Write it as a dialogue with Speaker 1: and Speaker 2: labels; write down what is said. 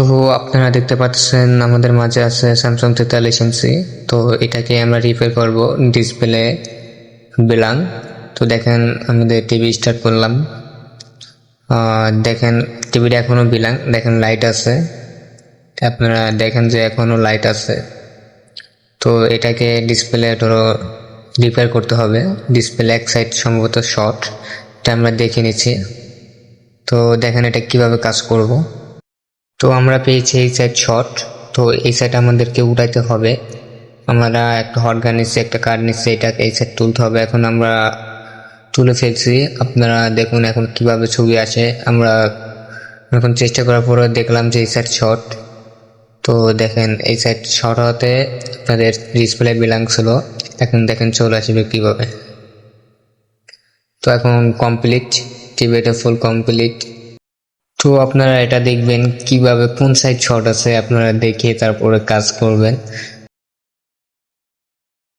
Speaker 1: তো আপনারা দেখতে পাচ্ছেন আমাদের মাঝে আছে স্যামসাং 43 ইঞ্চি। তো এটাকে আমরা রিপেয়ার করব ডিসপ্লে বিলাং। তো দেখেন আমাদের টিভি স্টার্ট করলাম, দেখেন টিভিটা এখনো বিলাং, দেখেন লাইট আছে, আপনারা দেখেন যে এখনো লাইট আছে। তো এটাকে ডিসপ্লে ধরো রিপেয়ার করতে হবে, ডিসপ্লে এক সাইড সম্ভবত শর্ট, এটা আমরা দেখে নিচ্ছি। তো দেখেন এটা কিভাবে কাজ করব। তো আমরা পেয়েছি এই সাইড শর্ট, তো এই সাইড আমাদেরকে উঠাইতে হবে। আমরা একটা হট গান নিচ্ছি, একটা কার্ড নিচ্ছি, এটাকে এই সাইড তুলতে হবে। এখন আমরা তুলে ফেলছি, আপনারা দেখুন এখন কিভাবে ছবি আসে। আমরা এখন চেষ্টা করার পরে দেখলাম যে এই সাইড শর্ট। তো দেখেন এই সাইড শর্ট হতে আপনাদের ডিসপ্লে বিলাং ছিল, এখন দেখেন চলে আসবে কিভাবে। তো এখন কমপ্লিট, টিভিটা ফুল কমপ্লিট। তো আপনারা এটা দেখবেন কিভাবে কোন সাইড শর্ট আছে, আপনারা দেখে তারপরে কাজ করবেন।